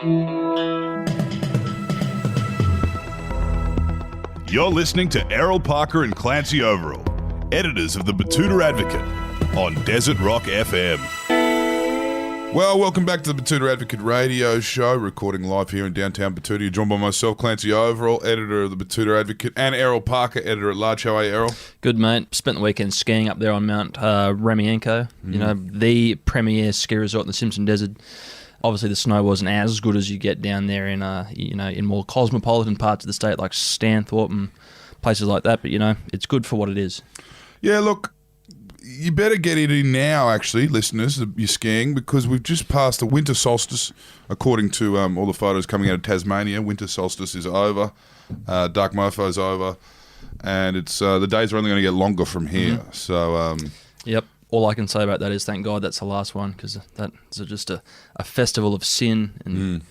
You're listening to Errol Parker and Clancy Overall, editors of the Betoota Advocate, on Desert Rock FM. Well, welcome back to the Betoota Advocate radio show, recording live here in downtown Betoota. You're joined by myself, Clancy Overall, editor of the Betoota Advocate, and Errol Parker, editor at large. How are you, Errol? Good, mate. Spent the weekend skiing up there on Mount Remienko, you know, the premier ski resort in the Simpson Desert. Obviously, the snow wasn't as good as you get down there in, in more cosmopolitan parts of the state like Stanthorpe and places like that. But, it's good for what it is. Yeah, look, you better get it in now, actually, listeners, you're skiing, because we've just passed the winter solstice, according to all the photos coming out of Tasmania. Winter solstice is over, dark mofo's over, and it's the days are only going to get longer from here. Mm-hmm. So, yep. All I can say about that is thank God that's the last one, because that's just a festival of sin and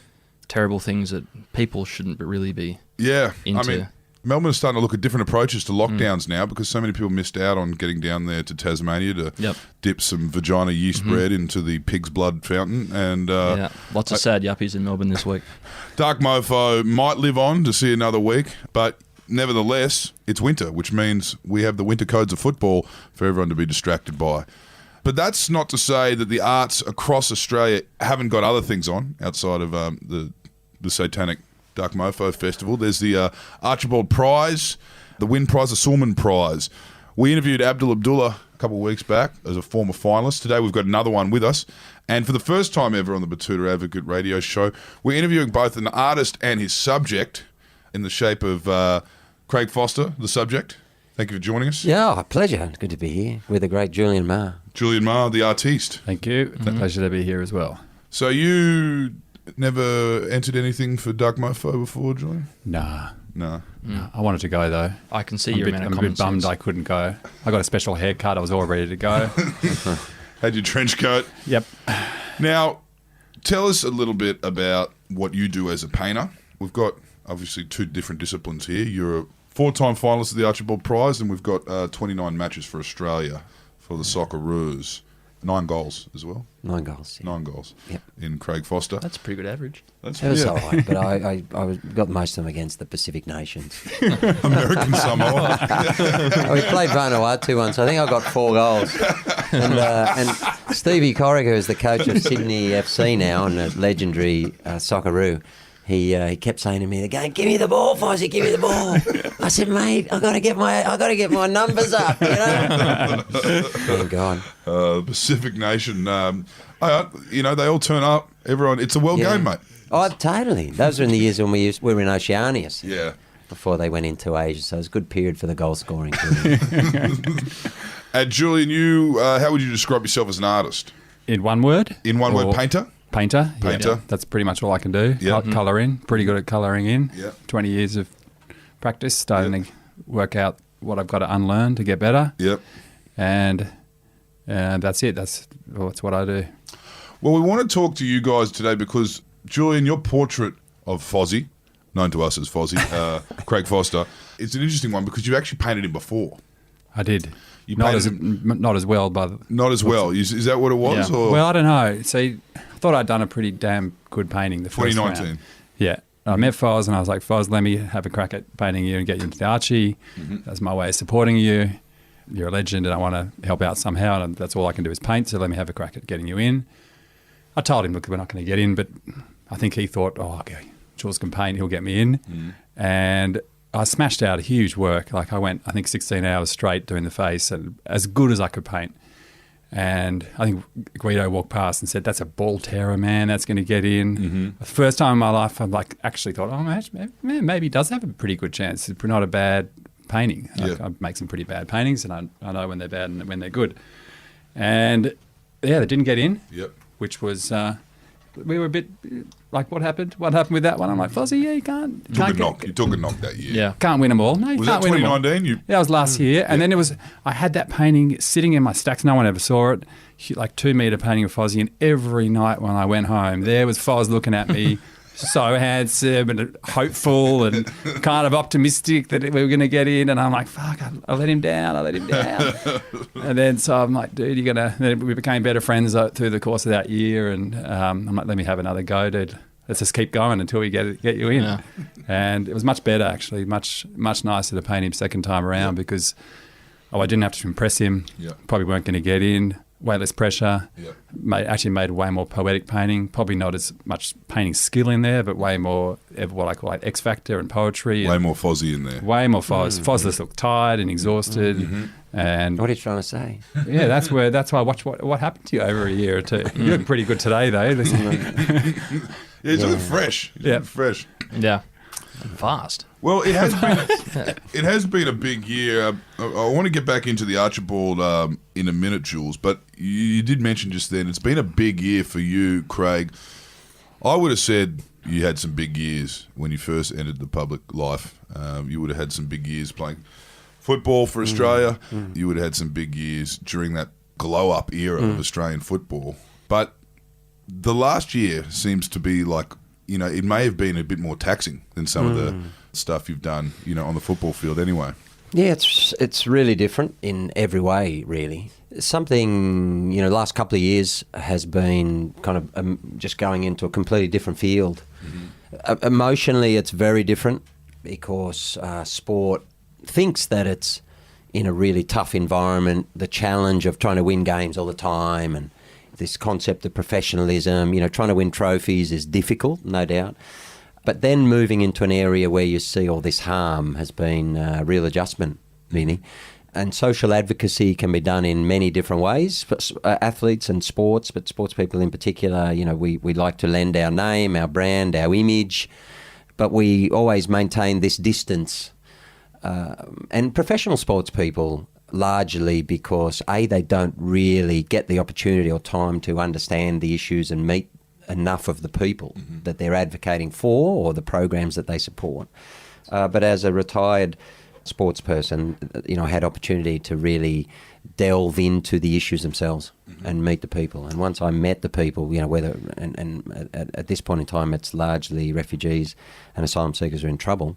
terrible things that people shouldn't really be into. I mean, Melbourne is starting to look at different approaches to lockdowns now, because so many people missed out on getting down there to Tasmania to dip some vagina yeast bread into the pig's blood fountain. And lots of sad yuppies in Melbourne this week. Dark mofo might live on to see another week, but nevertheless, it's winter, which means we have the winter codes of football for everyone to be distracted by. But that's not to say that the arts across Australia haven't got other things on outside of the satanic Dark Mofo Festival. There's the Archibald Prize, the Win Prize, the Sulman Prize. We interviewed Abdullah a couple of weeks back as a former finalist. Today we've got another one with us. And for the first time ever on the Betoota Advocate radio show, we're interviewing both an artist and his subject in the shape of Craig Foster, the subject. Thank you for joining us. Yeah, pleasure. It's good to be here with the great Julian Meagher. Julian Meagher, the artiste. Thank you. It's a pleasure to be here as well. So you never entered anything for Dark Mofo before, Julian? Nah. No. I wanted to go, though. I can see I'm your a amount of bit common bummed sense. I couldn't go. I got a special haircut. I was all ready to go. Had your trench coat. Yep. Now, tell us a little bit about what you do as a painter. We've got, obviously, two different disciplines here. You're a 4-time finalist of the Archibald Prize, and we've got 29 matches for Australia for the Socceroos. 9 goals as well. 9 goals. Yeah. 9 goals. Yep. In Craig Foster. That's a pretty good average. It was all right, but I got most of them against the Pacific nations. American Samoa. We played Vanuatu once. I think I got 4 goals. And Stevie Corrigan, who's the coach of Sydney FC now and a legendary Socceroo, he kept saying to me, "Going, give me the ball, Fozzie, give me the ball." I said, "Mate, I got to get my numbers up, Thank God. Pacific Nation. They all turn up. Everyone. It's a world game, mate. Oh, totally. Those were in the years when we were in Oceania. Yeah. Before they went into Asia, so it was a good period for the goal scoring. Julian, you, how would you describe yourself as an artist? In one word? In one word, painter? Painter. Painter. Yeah, that's pretty much all I can do. Yeah. Colour in. Pretty good at colouring in. Yeah. 20 years of practice, starting to work out what I've got to unlearn to get better. Yep. And that's it. That's what I do. Well, we want to talk to you guys today because, Julian, your portrait of Fozzie, known to us as Fozzie, Craig Foster, it's an interesting one because you actually painted him before. I did. You not painted as well, but not as well. Is that what it was? Yeah. Or? Well, I don't know. See, I thought I'd done a pretty damn good painting the first 2019. round. Yeah. I met Foz and I was like, Foz, let me have a crack at painting you and get you into the Archie. Mm-hmm. That's my way of supporting you. You're a legend and I want to help out somehow, and that's all I can do is paint, so let me have a crack at getting you in. I told him, look, we're not going to get in, but I think he thought, okay, Jules can paint, he'll get me in. Mm. And I smashed out a huge work. Like I went, I think 16 hours straight doing the face and as good as I could paint. And I think Guido walked past and said, that's a ball terror, man. That's going to get in. Mm-hmm. The first time in my life, I'm like, actually thought, maybe he does have a pretty good chance. It's not a bad painting. Like, I make some pretty bad paintings and I know when they're bad and when they're good. And yeah, they didn't get in, which was, we were a bit like, what happened? What happened with that one? I'm like, Fozzie, yeah, you can't. You took a knock that year. Yeah. Can't win them all. No, you can't win them all. Was that 2019? Yeah, it was last year. And then I had that painting sitting in my stacks. No one ever saw it. Like 2-metre painting of Fozzie. And every night when I went home, there was Foz looking at me, so handsome and hopeful and kind of optimistic that we were going to get in. And I'm like, fuck, I let him down. And then so I'm like, dude, you're going to... Then we became better friends through the course of that year. And I'm like, let me have another go, dude. let's just keep going until we get you in. Yeah. And it was much better, actually, much nicer to paint him second time around because I didn't have to impress him. Yeah. Probably weren't going to get in. Way less pressure. Yeah. Actually made way more poetic painting. Probably not as much painting skill in there, but way more what I call like X factor and poetry. Way more Fozzie in there. Way more Foz. Foz just looked tired and exhausted. And What are you trying to say? yeah, that's why I watched what happened to you over a year or two. You look pretty good today, though. Yeah, he's looking fresh. He's looking fresh. Yeah. Fast. Well, it has been a big year. I want to get back into the Archibald in a minute, Jules, but you did mention just then it's been a big year for you, Craig. I would have said you had some big years when you first entered the public life. You would have had some big years playing football for Australia. You would have had some big years during that glow-up era of Australian football. But the last year seems to be like, it may have been a bit more taxing than some of the stuff you've done, on the football field anyway. Yeah, it's really different in every way, really. Something, last couple of years has been kind of just going into a completely different field. Emotionally, it's very different because sport thinks that it's in a really tough environment, the challenge of trying to win games all the time and this concept of professionalism, trying to win trophies is difficult, no doubt. But then moving into an area where you see all this harm has been a real adjustment, really. And social advocacy can be done in many different ways. But athletes and sports, but sports people in particular, we like to lend our name, our brand, our image, but we always maintain this distance. And professional sports people, largely because, A, they don't really get the opportunity or time to understand the issues and meet enough of the people that they're advocating for or the programs that they support. But as a retired sports person, I had opportunity to really delve into the issues themselves and meet the people. And once I met the people, whether and at this point in time it's largely refugees and asylum seekers who are in trouble,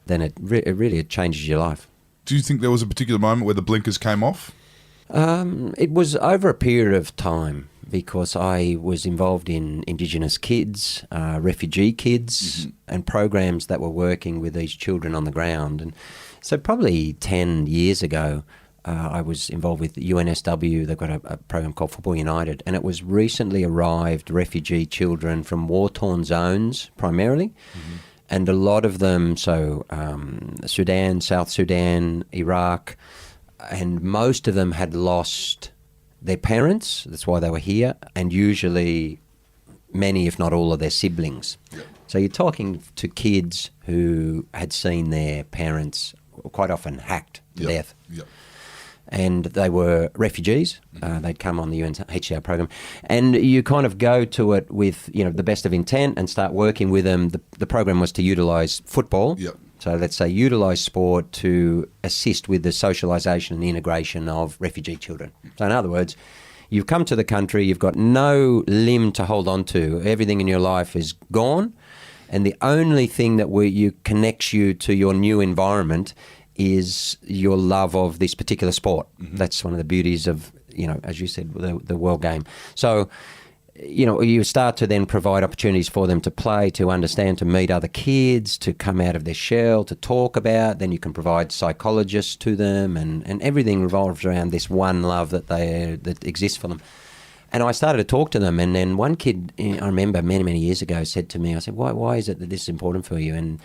then it really changes your life. Do you think there was a particular moment where the blinkers came off? It was over a period of time because I was involved in Indigenous kids, refugee kids, and programs that were working with these children on the ground. And so probably 10 years ago, I was involved with UNSW. They've got a program called Football United, and it was recently arrived refugee children from war-torn zones primarily. And a lot of them, Sudan, South Sudan, Iraq, and most of them had lost their parents. That's why they were here, and usually many, if not all, of their siblings. Yep. So you're talking to kids who had seen their parents quite often hacked to death. Yep. And they were refugees. They'd come on the UNHCR program. And you kind of go to it with, the best of intent and start working with them. The program was to utilise football. Yep. So let's say utilise sport to assist with the socialisation and integration of refugee children. So in other words, you've come to the country, you've got no limb to hold on to. Everything in your life is gone. And the only thing that connects you to your new environment is your love of this particular sport. That's one of the beauties of, as you said, the world game. So, you start to then provide opportunities for them to play, to understand, to meet other kids, to come out of their shell, to talk about. Then you can provide psychologists to them, and everything revolves around this one love that exists for them. And I started to talk to them, and then one kid, I remember many years ago, said to me, I said, why is it that this is important for you? And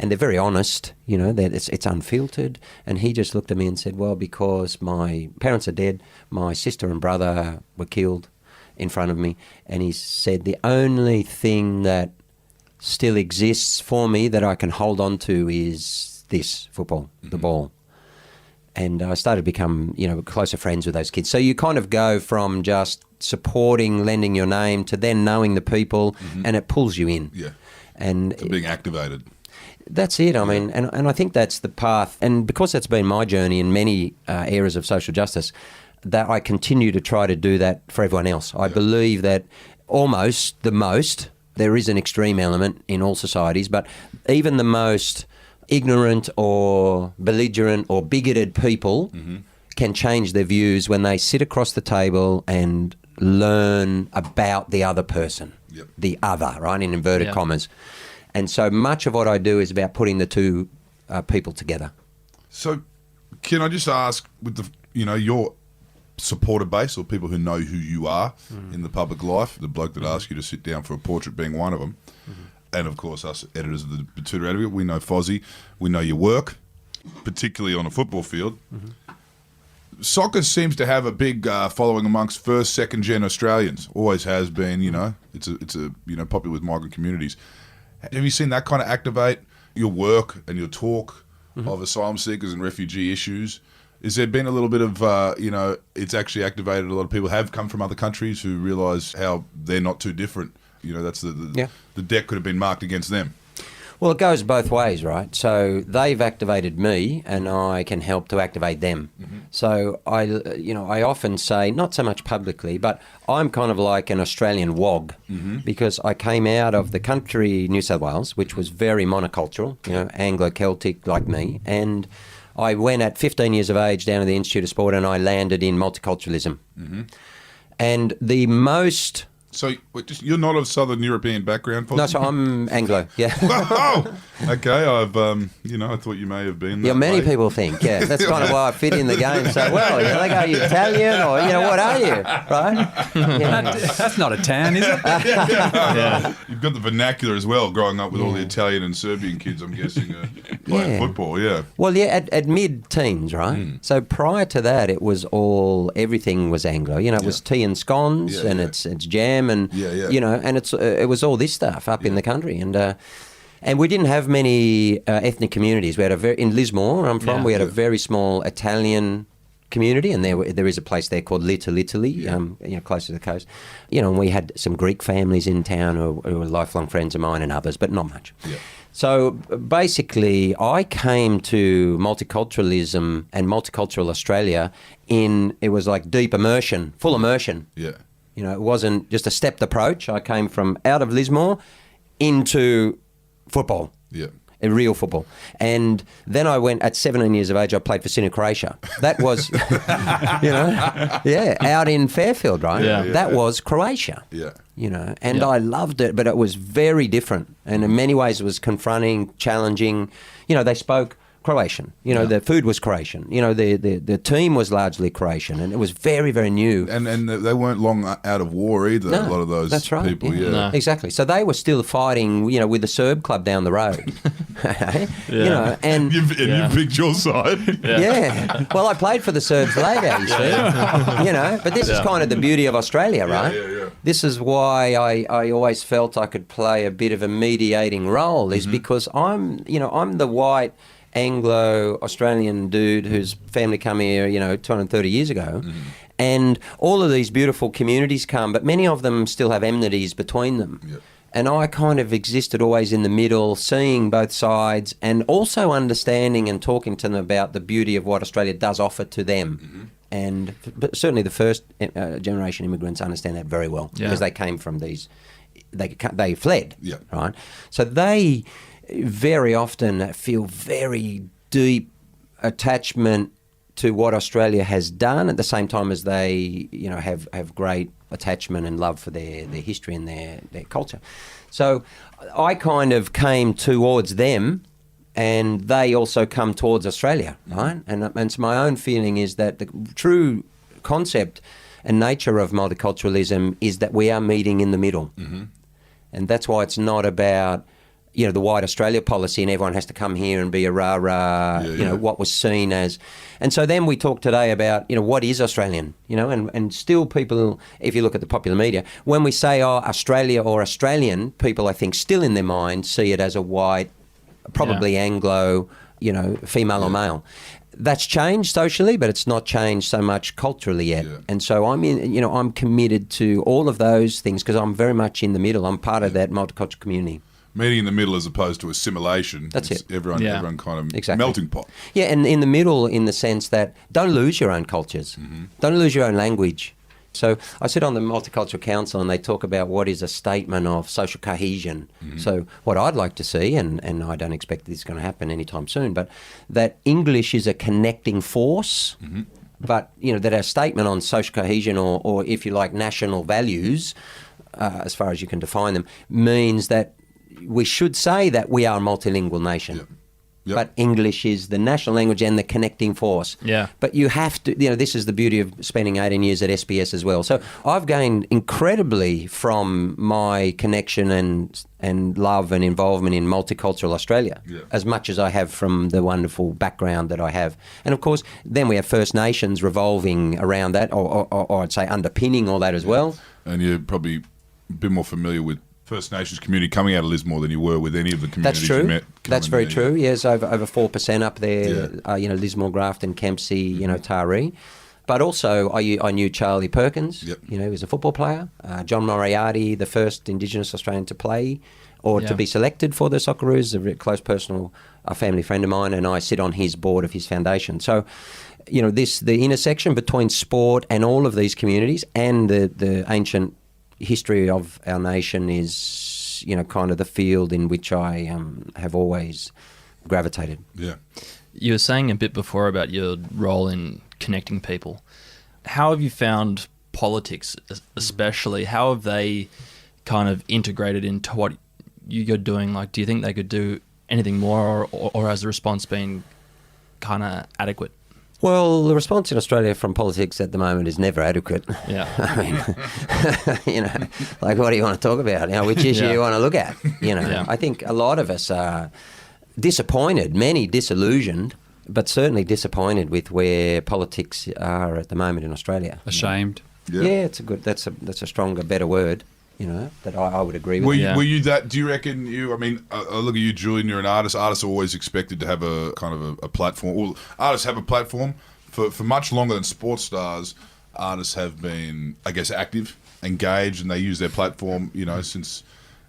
they're very honest, it's unfiltered. And he just looked at me and said, well, because my parents are dead, my sister and brother were killed in front of me. And he said, the only thing that still exists for me that I can hold on to is this football, the ball. And I started to become, closer friends with those kids. So you kind of go from just supporting, lending your name, to then knowing the people, and it pulls you in. Yeah. And to being activated. That's it. I mean, and I think that's the path. And because that's been my journey in many areas of social justice, that I continue to try to do that for everyone else. I believe that almost the most, there is an extreme element in all societies, but even the most ignorant or belligerent or bigoted people can change their views when they sit across the table and learn about the other person, the other, right, in inverted commas. And so much of what I do is about putting the two people together. So can I just ask, with the your supporter base or people who know who you are in the public life, the bloke that asked you to sit down for a portrait being one of them, and of course us editors of the Betoota Advocate, we know Fozzie, we know your work, particularly on a football field. Soccer seems to have a big following amongst first, second gen Australians. Always has been, it's a popular with migrant communities. Have you seen that kind of activate your work and your talk of asylum seekers and refugee issues? Is there been a little bit of, it's actually activated a lot of people have come from other countries who realise how they're not too different? That's the deck could have been marked against them. Well, it goes both ways, right? So they've activated me, and I can help to activate them. So I often say, not so much publicly, but I'm kind of like an Australian WOG because I came out of the country New South Wales, which was very monocultural, Anglo-Celtic like me, and I went at 15 years of age down to the Institute of Sport, and I landed in multiculturalism. And the most... So you're not of Southern European background, Fozzie? No, so I'm Anglo, yeah. Oh, okay. I've, I thought you may have been. Yeah, many people think, that's kind of why I fit in the game. So, like, are you Italian or, what are you, right? That's not a tan, is it? You've got the vernacular as well, growing up with all the Italian and Serbian kids, I'm guessing, playing football, Well, at mid-teens, right? So prior to that, it was everything was Anglo. It was tea and scones and it's jam. And and it was all this stuff up in the country, and we didn't have many ethnic communities. We had in Lismore, where I'm from, we had a very small Italian community, and there is a place there called Little Italy, close to the coast. And we had some Greek families in town who were lifelong friends of mine, and others, but not much. So basically, I came to multiculturalism and multicultural Australia it was like deep immersion, full immersion. It wasn't just a stepped approach. I came from out of Lismore into football, a real football. And then I went, at 17 years of age, I played for Sydney, Croatia. That was, out in Fairfield, right? That was Croatia, and I loved it, but it was very different. And in many ways it was confronting, challenging. They spoke Croatian. The food was Croatian. The team was largely Croatian, and it was very, very new. And they weren't long out of war either, a lot of those people. No. Exactly. So they were still fighting, with the Serb club down the road. And you picked your side. Well, I played for the Serbs later, you see. But this is kind of the beauty of Australia, right? This is why I always felt I could play a bit of a mediating role, is because I'm the white Anglo-Australian dude whose family come here, 230 years ago. And all of these beautiful communities come, but many of them still have enmities between them. And I kind of existed always in the middle, seeing both sides and also understanding and talking to them about the beauty of what Australia does offer to them. But certainly the first generation immigrants understand that very well because they came from they fled, right? So they very often feel very deep attachment to what Australia has done, at the same time as they, have great attachment and love for their history and their culture. So I kind of came towards them, and they also come towards Australia, right? And so my own feeling is that the true concept and nature of multiculturalism is that we are meeting in the middle. And that's why it's not about the white Australia policy and everyone has to come here and be a rah-rah, what was seen as. And so then we talk today about, what is Australian, and still people, if you look at the popular media, when we say, Australia or Australian, people, I think, still in their mind see it as a white, probably Anglo, female or male. That's changed socially, but it's not changed so much culturally yet. And so I'm committed to all of those things because I'm very much in the middle. I'm part of that multicultural community. Meeting in the middle as opposed to assimilation. That's it. Everyone kind of melting pot. Yeah, and in the middle in the sense that don't lose your own cultures. Don't lose your own language. So I sit on the Multicultural Council and they talk about what is a statement of social cohesion. So what I'd like to see, and I don't expect this is going to happen anytime soon, but that English is a connecting force but that our statement on social cohesion or if you like, national values, as far as you can define them, means that we should say that we are a multilingual nation. Yep. But English is the national language and the connecting force. Yeah. But you have to, this is the beauty of spending 18 years at SBS as well. So I've gained incredibly from my connection and love and involvement in multicultural Australia, as much as I have from the wonderful background that I have. And of course, then we have First Nations revolving around that, or I'd say underpinning all that as well. And you're probably a bit more familiar with First Nations community coming out of Lismore than you were with any of the communities That's true. you met. That's very true. Yes, over 4% up there. Lismore, Grafton, Kempsey, Taree. But also, I knew Charlie Perkins. Yep. He was a football player. John Moriarty, the first Indigenous Australian to play or to be selected for the Socceroos, a very close personal family friend of mine, and I sit on his board of his foundation. So, the intersection between sport and all of these communities and the ancient history of our nation is, kind of the field in which I have always gravitated. Yeah. You were saying a bit before about your role in connecting people. How have you found politics, especially? How have they kind of integrated into what you're doing? Like, do you think they could do anything more, or has the response been kind of adequate? Well, the response in Australia from politics at the moment is never adequate. Yeah. I mean, like, what do you want to talk about? Which issue you want to look at? I think a lot of us are disappointed, many disillusioned, but certainly disappointed with where politics are at the moment in Australia. Ashamed. Yeah, that's a stronger, better word. That I would agree with. Were you that? Do you reckon I mean, I look at you, Julian. You're an artist. Artists are always expected to have a kind of a platform. Well, artists have a platform for much longer than sports stars. Artists have been, I guess, active, engaged, and they use their platform. Since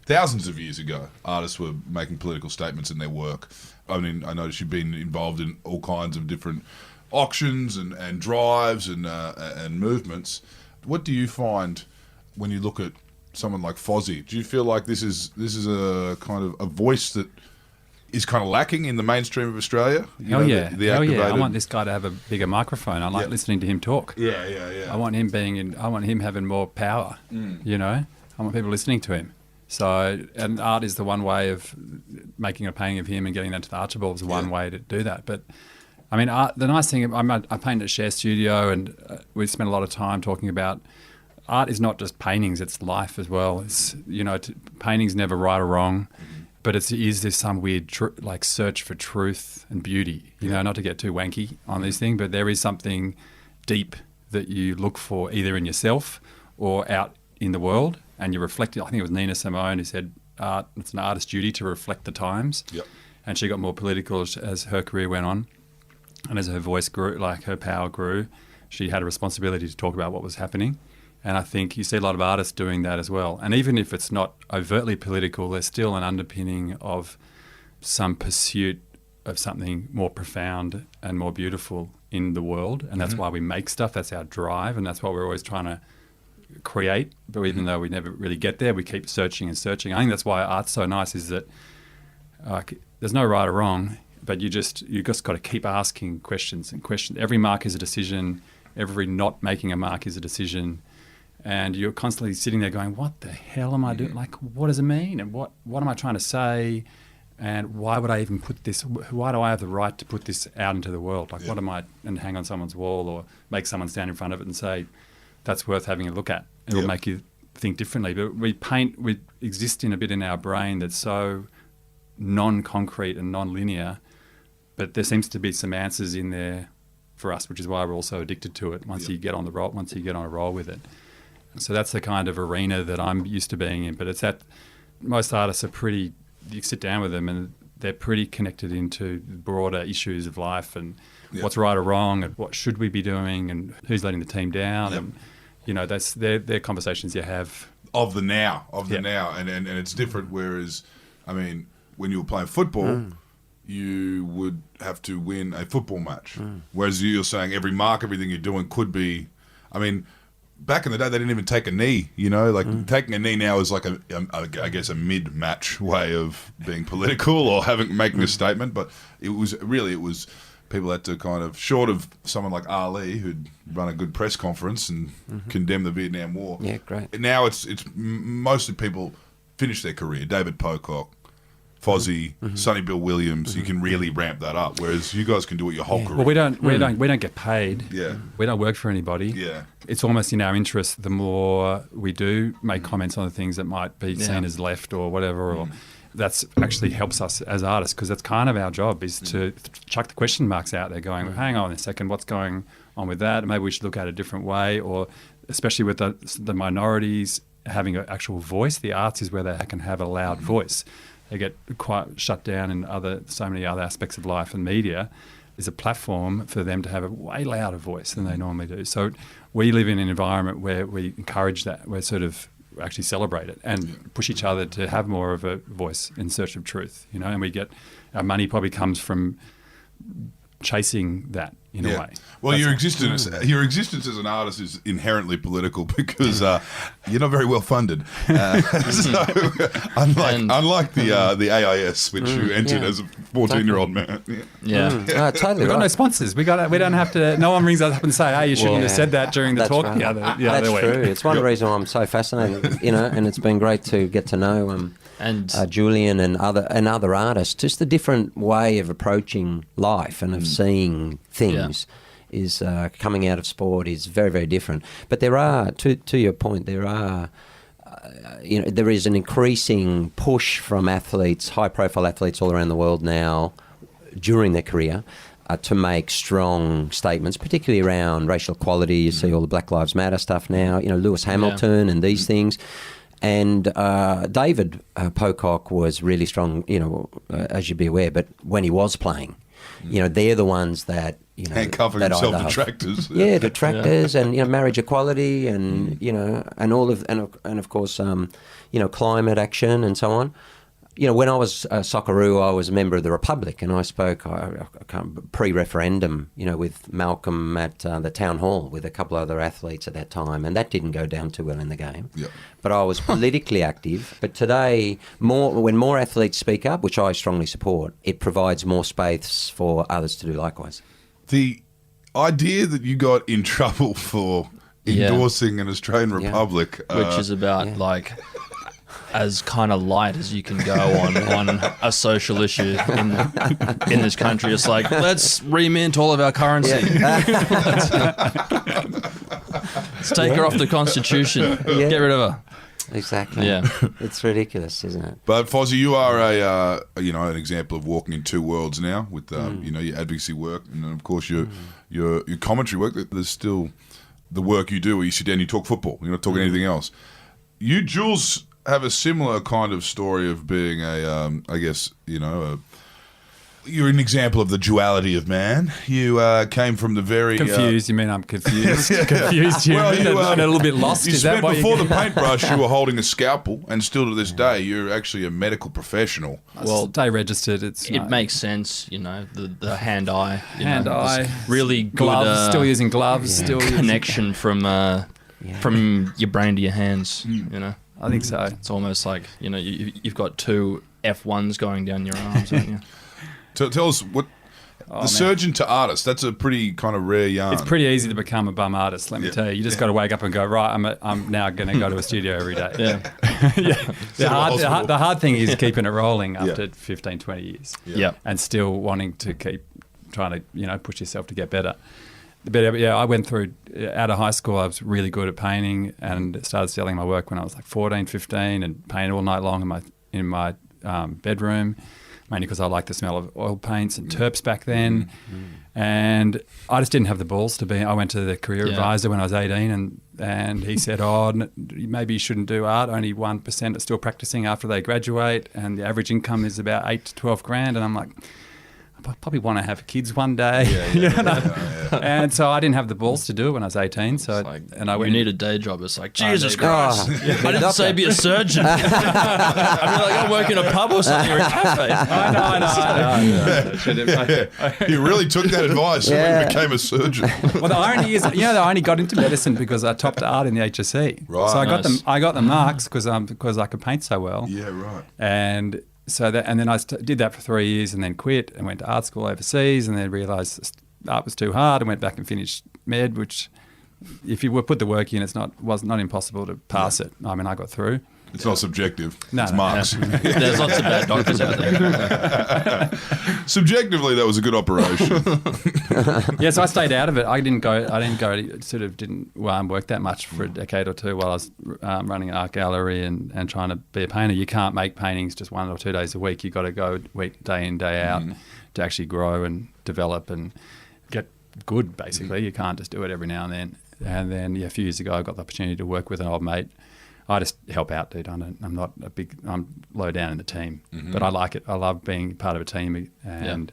thousands of years ago, artists were making political statements in their work. I mean, I noticed you've been involved in all kinds of different auctions and drives and movements. What do you find when you look at someone like Fozzie? Do you feel like this is a kind of a voice that is kind of lacking in the mainstream of Australia? Hell yeah. I want this guy to have a bigger microphone. I like listening to him talk. Yeah. I want him having more power. I want people listening to him. So, and art is the one way of making a painting of him and getting that to the Archibald is one way to do that. But I mean, art, the nice thing, I paint at Share Studio, and we spent a lot of time talking about art is not just paintings, it's life as well. It's, painting's never right or wrong, but is there some weird search for truth and beauty, not to get too wanky on these things, but there is something deep that you look for either in yourself or out in the world, and you reflect it. I think it was Nina Simone who said it's an artist's duty to reflect the times. Yep. And she got more political as her career went on, and as her voice grew, her power grew, she had a responsibility to talk about what was happening. And I think you see a lot of artists doing that as well. And even if it's not overtly political, there's still an underpinning of some pursuit of something more profound and more beautiful in the world. And that's why we make stuff. That's our drive. And that's what we're always trying to create. But even though we never really get there, we keep searching and searching. I think that's why art's so nice, is that there's no right or wrong, but you just got to keep asking questions and questions. Every mark is a decision. Every not making a mark is a decision. And you're constantly sitting there going, what the hell am I doing? Like, what does it mean? And what am I trying to say? And why would I even put this? Why do I have the right to put this out into the world? Like, what am I, and hang on someone's wall or make someone stand in front of it and say, that's worth having a look at. It'll make you think differently. But we exist in a bit in our brain that's so non-concrete and non-linear, but there seems to be some answers in there for us, which is why we're also addicted to it once you get on a roll with it. So that's the kind of arena that I'm used to being in. But it's that most artists are pretty, you sit down with them and they're pretty connected into broader issues of life and what's right or wrong and what should we be doing and who's letting the team down. And, that's they're conversations you have. Of the now. And it's different, whereas, I mean, when you were playing football, you would have to win a football match. Whereas you're saying every mark, everything you're doing could be, I mean, back in the day, they didn't even take a knee, taking a knee now is like I guess a mid-match way of being political or making a statement. But it was people had to kind of, short of someone like Ali, who'd run a good press conference and condemn the Vietnam War. Yeah, great. Now it's mostly people finish their career. David Pocock, Fozzie, Sonny Bill Williams. You can really ramp that up, whereas you guys can do it your whole career. Well, we don't get paid. Yeah. We don't work for anybody. Yeah. It's almost in our interest. The more we do make comments on the things that might be seen as left or whatever, or that's actually helps us as artists, because that's kind of our job, is to chuck the question marks out there, going, hang on a second, what's going on with that? Maybe we should look at it a different way, or especially with the minorities having an actual voice. The arts is where they can have a loud voice. They get quite shut down in so many other aspects of life, and media is a platform for them to have a way louder voice than they normally do. So we live in an environment where we encourage that. We're sort of actually celebrate it and push each other to have more of a voice in search of truth, and we get, our money probably comes from chasing that in a way. Well, your existence as an artist is inherently political because you're not very well funded. So unlike the AIS, which you entered as a 14-year-old man. Totally. We've got no sponsors. We don't have to. No one rings us up and say, "Hey, you shouldn't have said that during the talk." Right. The other That's week. true. It's one of the reasons why I'm so fascinated. And it's been great to get to know Julian and other artists. Just the different way of approaching life and of seeing things is coming out of sport is very, very different. But there are, to your point, there is an increasing push from athletes, high-profile athletes all around the world now, during their career, to make strong statements, particularly around racial equality. You see all the Black Lives Matter stuff now. Lewis Hamilton and these things. And David Pocock was really strong, as you'd be aware, but when he was playing, they're the ones that, handcuffing himself to tractors. Detractors and, marriage equality and, and all of, and of course, climate action and so on. When I was a Socceroo, I was a member of the Republic, and I spoke pre-referendum, with Malcolm at the town hall with a couple of other athletes at that time, and that didn't go down too well in the game. Yep. But I was politically active. But today, when more athletes speak up, which I strongly support, it provides more space for others to do likewise. The idea that you got in trouble for endorsing an Australian Republic, which is about as kind of light as you can go on a social issue in this country. It's like, let's remint all of our currency. Let's take her off the Constitution. Get rid of her. Exactly. Yeah. It's ridiculous, isn't it? But Fozzie, you are an example of walking in two worlds now with your advocacy work and of course your commentary work. There's still the work you do where you sit down and you talk football. You're not talking anything else. You, Jules, have a similar kind of story of being you're an example of the duality of man. You came from the very... Confused, you mean I'm confused? Confused, you mean a little bit lost? Is that what before the paintbrush, you were holding a scalpel, and still to this day, you're actually a medical professional. Well, day registered. It makes sense, the hand-eye. Hand-eye. Really good... Gloves, still using gloves. Still connection from your brain to your hands, I think so. It's almost like, you've got two F1s going down your arms, haven't you? Tell us what surgeon to artist. That's a pretty kind of rare yarn. It's pretty easy to become a bum artist. Let me tell you. You just got to wake up and go, right. I'm now going to go to a studio every day. The hard thing is keeping it rolling after 15, 20 years. And still wanting to keep trying to push yourself to get better. But I went through out of high school. I was really good at painting and started selling my work when I was like 14, 15, and painted all night long in my bedroom. Mainly because I liked the smell of oil paints and terps back then. And I just didn't have the balls to be... I went to the career advisor when I was 18 and he said, maybe you shouldn't do art. Only 1% are still practicing after they graduate and the average income is about 8 to 12 grand. And I'm like... I probably want to have kids one day. And so I didn't have the balls to do it when I was 18. So you need a day job. It's like, Jesus Christ. I didn't say be a surgeon. I'm working in a pub or something or a cafe. I know. You really took that advice and became a surgeon. Well, the irony is, I only got into medicine because I topped art in the HSC. Right. So I got the marks because I could paint so well. Yeah, right. And So that, and then I did that for 3 years and then quit and went to art school overseas and then realised art was too hard and went back and finished med, which if you put the work in, was not impossible to pass it. I mean, I got through. It's not subjective. No, it's no. marks. There's lots of bad doctors out there. Subjectively, that was a good operation. Yeah, so I stayed out of it. I didn't work that much for a decade or two while I was running an art gallery and trying to be a painter. You can't make paintings just 1 or 2 days a week. You've got to go day in, day out to actually grow and develop and get good, basically. You can't just do it every now and then. And then, a few years ago, I got the opportunity to work with an old mate. I just help out, dude. I'm low down in the team, but I like it. I love being part of a team, and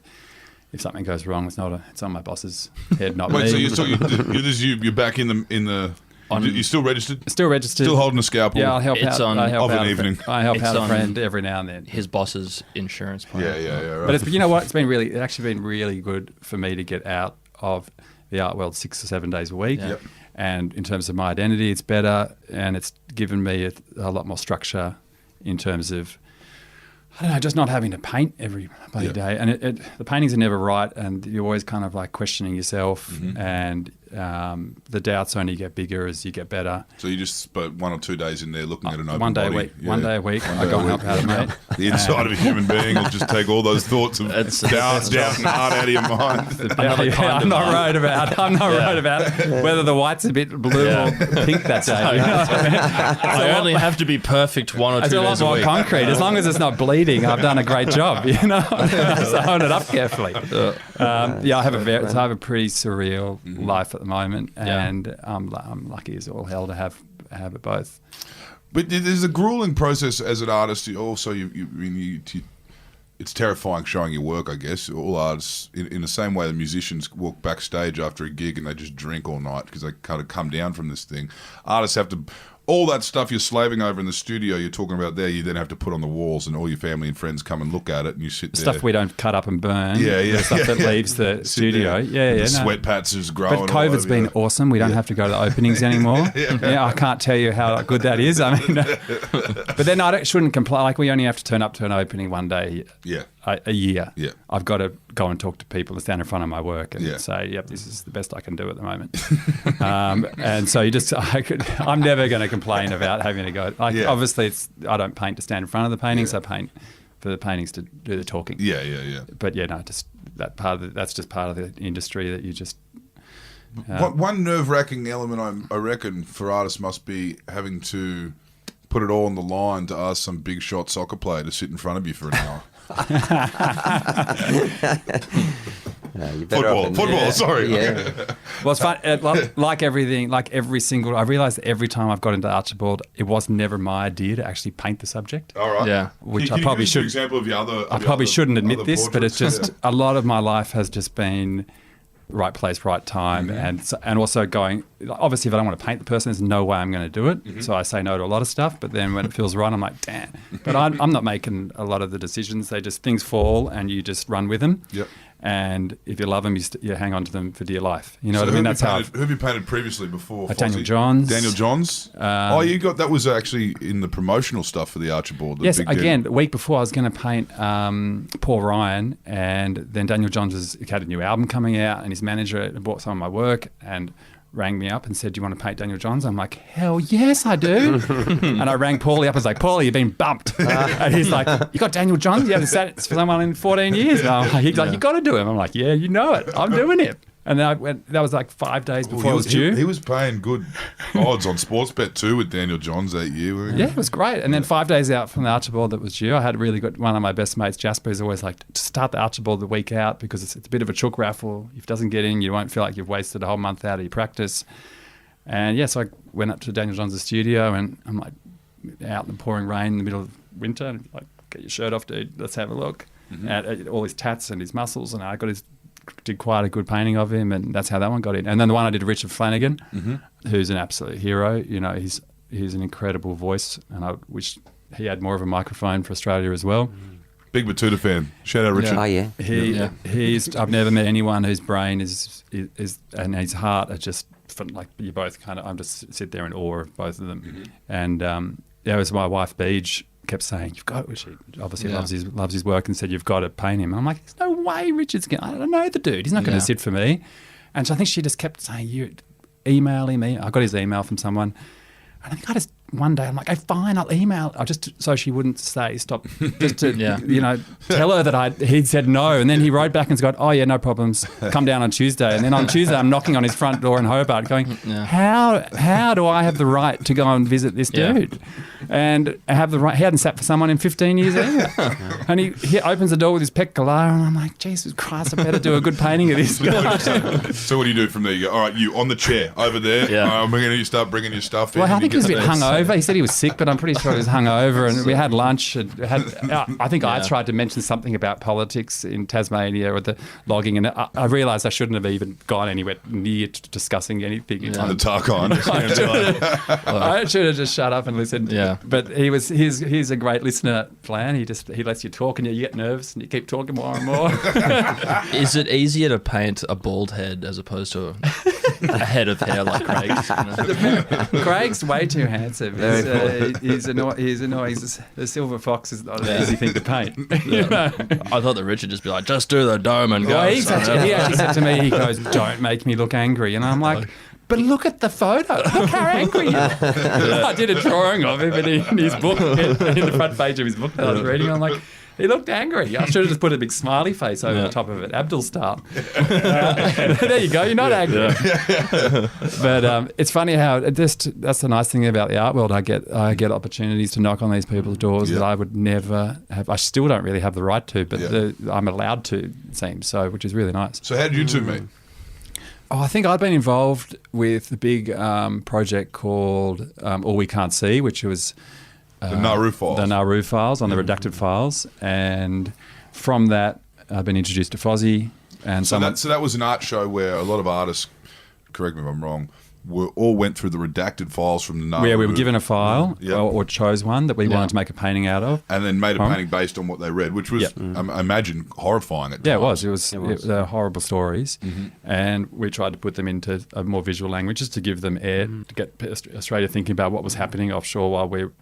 if something goes wrong, it's on my boss's head, not me. Wait, so you're back in the. You're still registered? Still registered. Still holding a scalpel? Yeah, I'll help It's out. on- I help of an out evening. I help It's out a on- friend every now and then. His boss's insurance plan. Yeah, right. But you know what? It's actually been really good for me to get out of the art world 6 or 7 days a week. Yeah. Yep. And in terms of my identity, it's better, and it's given me a lot more structure in terms of, I don't know, just not having to paint every bloody day. And the paintings are never right, and you're always kind of like questioning yourself, and the doubts only get bigger as you get better. So you just spent 1 or 2 days in there looking at an open 1 day body. a week. Yeah. 1 day a week. I go and help out a mate. The inside of a human being will just take all those thoughts of doubt and art out of your mind. I'm not worried about whether the white's a bit blue or pink that day. You know what I mean? I only have to be perfect 1 or 2 It's a lot days a more week. concrete. As long as it's not bleeding, I've done a great job. You know, so own it up carefully. I have a pretty surreal life at the moment, and I'm lucky as all hell to have it both. But there's a grueling process as an artist. Also, it's terrifying showing your work, I guess. All artists, in the same way the musicians walk backstage after a gig and they just drink all night because they kind of come down from this thing. Artists have to... All that stuff you're slaving over in the studio you're talking about there, you then have to put on the walls and all your family and friends come and look at it and you sit there. Stuff we don't cut up and burn. Yeah. The stuff that leaves the studio. The sweat patches growing. But COVID's been awesome. We don't have to go to the openings anymore. I can't tell you how good that is. I mean, but then I shouldn't complain. Like, we only have to turn up to an opening one day a year. Yeah. I've got to go and talk to people to stand in front of my work and say, yep, this is the best I can do at the moment. And so I'm never going to complain about having to go. Obviously, I don't paint to stand in front of the paintings. I paint for the paintings to do the talking. Yeah. But just that's just part of the industry that you just. One nerve-wracking element, I reckon, for artists must be having to put it all on the line to ask some big shot soccer player to sit in front of you for an hour. Football. Sorry. Yeah. Well, it's fun. Like everything, like every single. I realised that every time I've got into Archibald, it was never my idea to actually paint the subject. All right. Yeah. Which Can I probably you give us an should. example of your other. I probably shouldn't admit other this, but it's portraits? just a lot of my life has just been right place, right time, and also going. Obviously, if I don't want to paint the person, there's no way I'm going to do it. So I say no to a lot of stuff. But then when it feels right, I'm like, damn. But I'm not making a lot of the decisions. Things fall, and you just run with them. Yep. And if you love them, you hang on to them for dear life. You know So what I mean? That's how. who have you painted previously before? Daniel Fozzie? Johns. Daniel Johns. That was actually in the promotional stuff for the Archibald. Yes, again, the week before I was going to paint Paul Ryan, and then Daniel Johns had a new album coming out, and his manager bought some of my work and rang me up and said, do you want to paint Daniel Johns? I'm like, hell yes, I do. And I rang Paulie up and was like, Paulie, you've been bumped. And he's like, you got Daniel Johns? You haven't sat for someone in 14 years. And he's like, you got to do him. I'm like, yeah, you know it. I'm doing it. And then that was like 5 days before it was due. He was paying good odds on Sportsbet too with Daniel Johns that year. Weren't you? Yeah, it was great. And then 5 days out from the Archibald that was due, I had a really good one of my best mates, Jasper, is always like, to start the Archibald the week out because it's a bit of a chook raffle. If it doesn't get in, you won't feel like you've wasted a whole month out of your practice. And so I went up to Daniel Johns' studio and I'm like out in the pouring rain in the middle of winter and like, get your shirt off, dude, let's have a look at all his tats and his muscles. And I did quite a good painting of him, and that's how that one got in. And then the one I did of Richard Flanagan, who's an absolute hero. You know, he's an incredible voice, and I wish he had more of a microphone for Australia as well. Big Betoota fan. Shout out Richard. Oh, yeah. He's. I've never met anyone whose brain is and his heart are just like you both kind of. I'm just sit there in awe of both of them. And it was my wife Beej kept saying, "You've got." She obviously loves his work, and said, "You've got to paint him." And I'm like, "There's no way Richard's going. I don't know the dude. He's not going to sit for me." And so I think she just kept saying, "You email him." I got his email from someone, and I think I just one day I'm like, "Oh, fine, I'll email." I just so she wouldn't say stop, just to tell her that he'd said no, and then he wrote back and said, "Oh yeah, no problems. Come down on Tuesday." And then on Tuesday I'm knocking on his front door in Hobart, going, "How do I have the right to go and visit this dude?" And have the right. He hadn't sat for someone in 15 years either. And he opens the door with his pec galore, and I'm like, Jesus Christ, I better do a good painting of this guy. So what do you do from there? You go, all right, you on the chair over there. I'm going to start bringing your stuff in. Well, I think he was a bit hungover. He said he was sick, but I'm pretty sure he was hungover. And we had lunch. And I think I tried to mention something about politics in Tasmania or the logging, and I realised I shouldn't have even gone anywhere near discussing anything. On the Tarkon. I should have just shut up and listened. Yeah. But he's a great listener, Flan. He lets you talk, and you get nervous, and you keep talking more and more. Is it easier to paint a bald head as opposed to a head of hair like Craig's? Craig's way too handsome. He's annoying. The silver fox is not an easy thing to paint. I thought that Richard just be like, just do the dome and go. Well, he actually said to me, he goes, "Don't make me look angry," and I'm like, "But look at the photo. Look how angry he is." I did a drawing of him in his book, in the front page of his book that I was reading. I'm like, he looked angry. I should have just put a big smiley face over the top of it, Abdul style. There you go. You're not angry. But it's funny how that's the nice thing about the art world. I get opportunities to knock on these people's doors that I would never have. I still don't really have the right to, but I'm allowed to, it seems, so, which is really nice. So how did you two meet? Oh, I think I'd been involved with a big project called All We Can't See, which was the Nauru Files. The Nauru Files on the redacted files. And from that, I've been introduced to Fozzie. And so that was an art show where a lot of artists, correct me if I'm wrong, all went through the redacted files from the Nauru. Yeah, we were given a file or chose one that we wanted to make a painting out of. And then made a painting based on what they read, which was, I imagine, horrifying at times. It was horrible stories. Mm-hmm. And we tried to put them into a more visual language just to give them air, to get Australia thinking about what was happening offshore while we're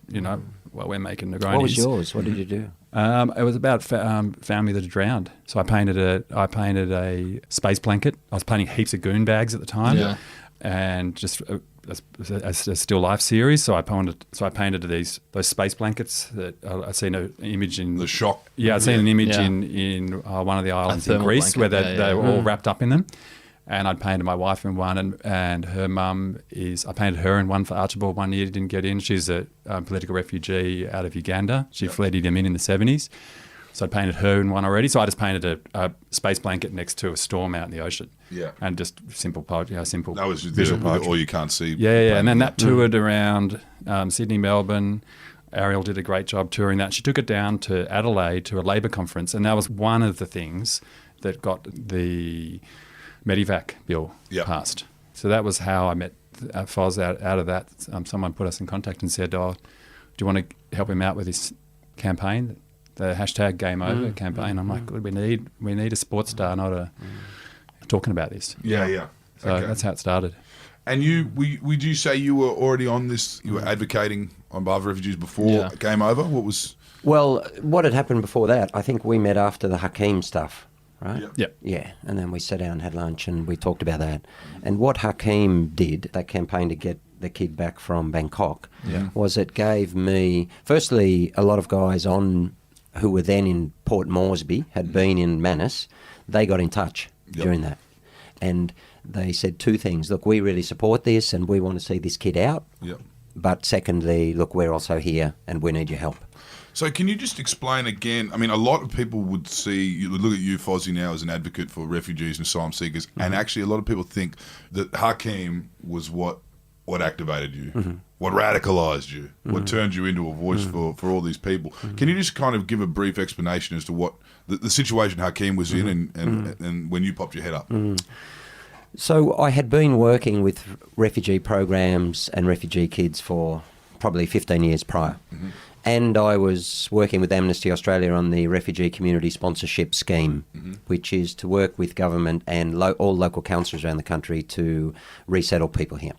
making Negronis. What was yours? What did you do? It was about family that had drowned. So I painted a space blanket. I was painting heaps of goon bags at the time. Yeah. And just a still life series, so I painted those space blankets that I'd seen an image in the shock. Yeah, I'd seen an image in one of the islands in Greece blanket, where they were all wrapped up in them. And I'd painted my wife in one, and her mum I painted her in one for Archibald 1 year, didn't get in. She's a political refugee out of Uganda. She fled Idi Amin in the 70s. So I painted her in one already. So I just painted a space blanket next to a storm out in the ocean. Yeah. And just simple poetry, simple that was visual poetry. All You Can't See. Yeah. And then that toured around Sydney, Melbourne. Ariel did a great job touring that. She took it down to Adelaide to a Labor conference. And that was one of the things that got the Medivac bill passed. So that was how I met Foz out of that. Someone put us in contact and said, "Oh, do you want to help him out with this campaign?" The hashtag Game Over campaign. I'm like, good, we need a sports star, not a talking about this. Yeah. So that's how it started. And would you say you were already on this? You were advocating on behalf of refugees before Game Over. What was? Well, what had happened before that? I think we met after the Hakeem stuff, right? Yeah. And then we sat down and had lunch, and we talked about that. And what Hakeem did, that campaign to get the kid back from Bangkok, was it gave me, firstly, a lot of guys who were then in Port Moresby, had been in Manus, they got in touch during that. And they said two things. Look, we really support this and we want to see this kid out. Yep. But secondly, look, we're also here and we need your help. So can you just explain again, I mean, a lot of people would look at you, Fozzie, now as an advocate for refugees and asylum seekers, and actually a lot of people think that Hakeem was what activated you, what radicalised you, what turned you into a voice for all these people. Can you just kind of give a brief explanation as to what the situation Hakeem was in and when you popped your head up? So I had been working with refugee programs and refugee kids for probably 15 years prior. And I was working with Amnesty Australia on the Refugee Community Sponsorship Scheme, which is to work with government and all local councils around the country to resettle people here.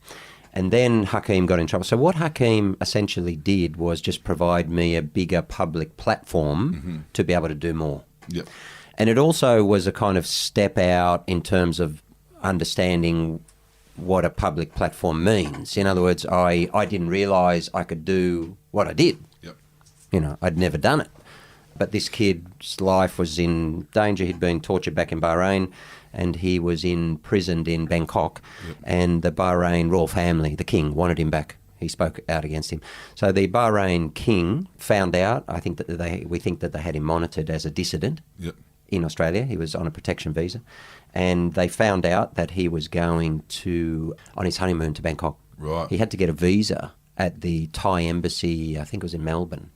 And then Hakeem got in trouble. So what Hakeem essentially did was just provide me a bigger public platform to be able to do more. Yep. And it also was a kind of step out in terms of understanding what a public platform means. In other words, I didn't realise I could do what I did. Yep. You know, I'd never done it. But this kid's life was in danger. He'd been tortured back in Bahrain, and he was imprisoned in Bangkok. Yep. And the Bahrain royal family, the king, wanted him back. He spoke out against him. So the Bahrain king found out. We think that they had him monitored as a dissident. Yep. In Australia. He was on a protection visa. And they found out that he was going on his honeymoon to Bangkok. Right. He had to get a visa at the Thai embassy, I think it was in Melbourne.